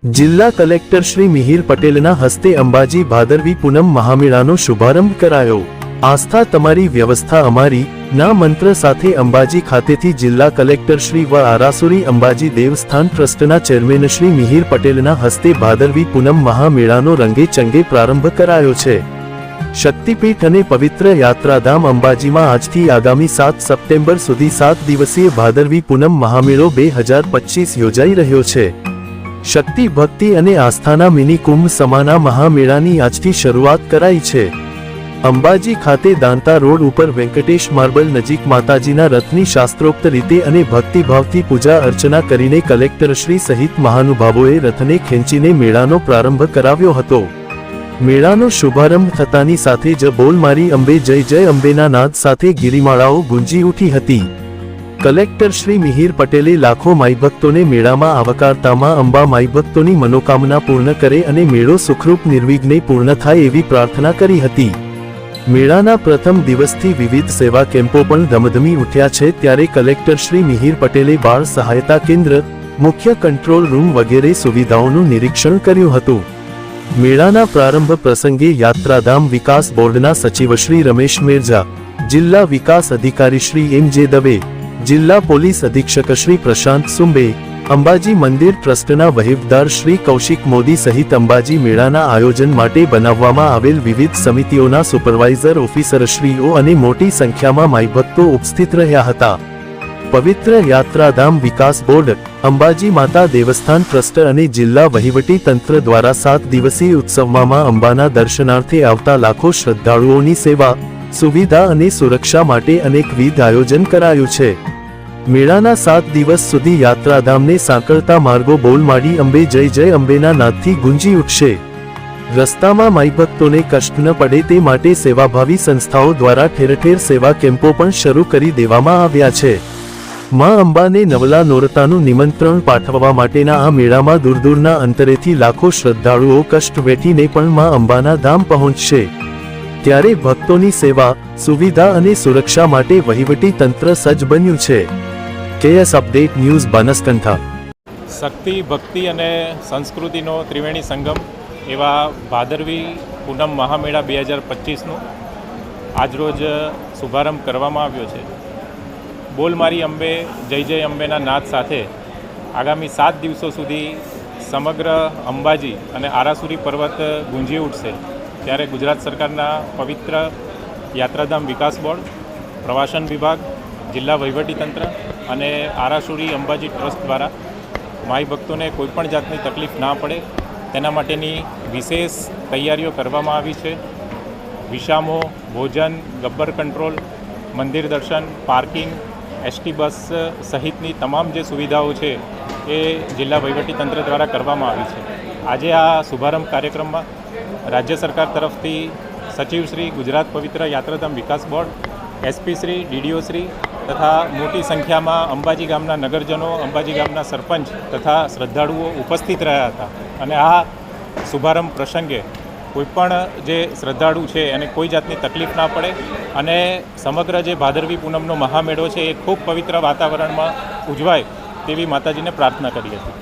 જિલ્લા કલેક્ટર શ્રી મિહિર પટેલના હસ્તે અંબાજી ભાદરવી પૂનમ મહામેળાનો શુભારંભ કરાયો। આસ્થા તમારી વ્યવસ્થા અમારી ના મંત્ર સાથે અંબાજી ખાતેથી જિલ્લા કલેક્ટર શ્રી વ આરાસુરી અંબાજી દેવસ્થાન ટ્રસ્ટના ચેરમેન શ્રી મિહિર પટેલના હસ્તે ભાદરવી પૂનમ મહામેળાનો રંગે ચંગે પ્રારંભ કરાયો છે। શક્તિપીઠ અને પવિત્ર યાત્રાધામ અંબાજીમાં આજથી આગામી 7 સપ્ટેમ્બર સુધી 7 દિવસીય ભાદરવી પૂનમ મહામેળો 2025 યોજાઈ રહ્યો છે। શક્તિ ભક્તિ અને આસ્થાના મિની કુંભ સમાના મહામેળાની આજથી શરૂઆત કરાઈ છે। અંબાજી ખાતે દાંતા રોડ ઉપર વેંકટેશ માર્બલ નજીક માતાજીના રથની શાસ્ત્રોક્ત રીતે અને ભક્તિભાવથી પૂજા અર્ચના કરીને કલેક્ટરશ્રી સહિત મહાનુભાવોએ રથને ખેંચીને મેળાનો પ્રારંભ કરાવ્યો હતો। મેળાનો શુભારંભ થતાની સાથે જ બોલ મારી અંબે જય જય અંબેના નાદ સાથે ગિરિમાળાઓ ગુંજી ઉઠી હતી। કલેક્ટર શ્રી મિહિર પટેલે લાખો માઈભક્તોને મેળામાં આવકારતામાં અંબા માઈભક્તોની મનોકામના પૂર્ણ કરે અને મેળો સુખરૂપ નિર્વિઘ્ને પૂર્ણ થાય એવી પ્રાર્થના કરી હતી। મેળાના પ્રથમ દિવસથી વિવિધ સેવા કેમ્પો પણ ધમધમી ઉઠ્યા છે, ત્યારે કલેક્ટર શ્રી મિહિર પટેલે બાળ સહાયતા કેન્દ્ર, મુખ્ય કંટ્રોલ રૂમ વગેરે સુવિધાઓનું નિરીક્ષણ કર્યું હતું। મેળાના પ્રારંભ પ્રસંગે યાત્રાધામ વિકાસ બોર્ડના સચિવ શ્રી રમેશ મેરજા, જિલ્લા વિકાસ અધિકારી શ્રી એમ જે દવે, જિલ્લા પોલીસ અધિક્ષક શ્રી પ્રશાંત સુંબે, અંબાજી મંદિર ટ્રસ્ટના વહીવટદાર શ્રી કૌશિક મોદી સહિત અંબાજી મેળાના આયોજન માટે બનાવવામાં આવેલ વિવિધ સમિતિઓના સુપરવાઇઝર ઓફિસરશ્રીઓ અને મોટી સંખ્યામાં માઈભક્તો ઉપસ્થિત રહ્યા હતા। પવિત્ર યાત્રાધામ વિકાસ બોર્ડ, અંબાજી માતા દેવસ્થાન ટ્રસ્ટ અને જિલ્લા વહીવટી તંત્ર દ્વારા 7 દિવસીય ઉત્સવમાં અંબાના દર્શનાર્થે આવતા લાખો શ્રદ્ધાળુઓની સેવા, સુવિધા અને સુરક્ષા માટે અનેકવિધ આયોજન કરાયું છે। મેળાના 7 દિવસ સુધી યાત્રાધામને સાંકળતા માર્ગો બોલમાડી અંબે જય જય અંબેના નાદથી ગુંજી ઉઠશે। રસ્તામાં માઈભક્તોને કષ્ટ ન પડે તે માટે સેવાભાવી સંસ્થાઓ દ્વારા ઠેર ઠેર સેવા કેમ્પો પણ શરૂ કરી દેવામાં આવ્યા છે। માં અંબાને નવલા નોરતાનું નિમંત્રણ પાઠવવા માટેના આ મેળામાં દૂર દૂરના અંતરેથી લાખો શ્રદ્ધાળુઓ કષ્ટ વેઠીને પણ માં અંબાના ધામ પહોંચશે, ત્યારે ભક્તોની સેવા, સુવિધા અને સુરક્ષા માટે વહીવટી તંત્ર સજ્જ બન્યું છે। KS update news Banaskantha. શક્તિ, ભક્તિ અને સંસ્કૃતિનો ત્રિવેણી સંગમ એવા ભાદરવી પૂનમ મહામેળા 2025નું આજરોજ શુભારંભ કરવામાં આવ્યો છે। બોલ મારી અંબે જય જય અંબેના નાદ સાથે આગામી 7 દિવસો સુધી સમગ્ર અંબાજી અને આરાસુરી પર્વત ગુંજી ઉઠશે, ત્યારે ગુજરાત સરકારના પવિત્ર યાત્રાધામ વિકાસ બોર્ડ, પ્રવાસન વિભાગ, જિલ્લા વહીવટીતંત્ર અને આરાસુરી અંબાજી ટ્રસ્ટ દ્વારા માઈ ભક્તોને કોઈપણ જાતની તકલીફ ના પડે તેના માટેની વિશેષ તૈયારીઓ કરવામાં આવી છે। વિસામો, ભોજન, ગબ્બર કંટ્રોલ, મંદિર દર્શન, પાર્કિંગ, એસટી બસ સહિતની તમામ જે સુવિધાઓ છે એ જિલ્લા વહીવટીતંત્ર દ્વારા કરવામાં આવી છે। આજે આ શુભારંભ કાર્યક્રમમાં રાજ્ય સરકાર તરફથી સચિવશ્રી, Gujarat Pavitra Yatradham Vikas board, SP Shri, DDO Shri તથા મોટી સંખ્યામાં અંબાજી ગામના નગરજનો, અંબાજી ગામના સરપંચ તથા શ્રદ્ધાળુઓ ઉપસ્થિત રહ્યા હતા અને આ શુભારંભ પ્રસંગે કોઈપણ જે શ્રદ્ધાળુ છે એને કોઈ જાતની તકલીફ ના પડે અને સમગ્ર જે ભાદરવી પૂનમનો મહામેળો છે એ ખૂબ પવિત્ર વાતાવરણમાં ઉજવાય તેવી માતાજીને પ્રાર્થના કરી હતી।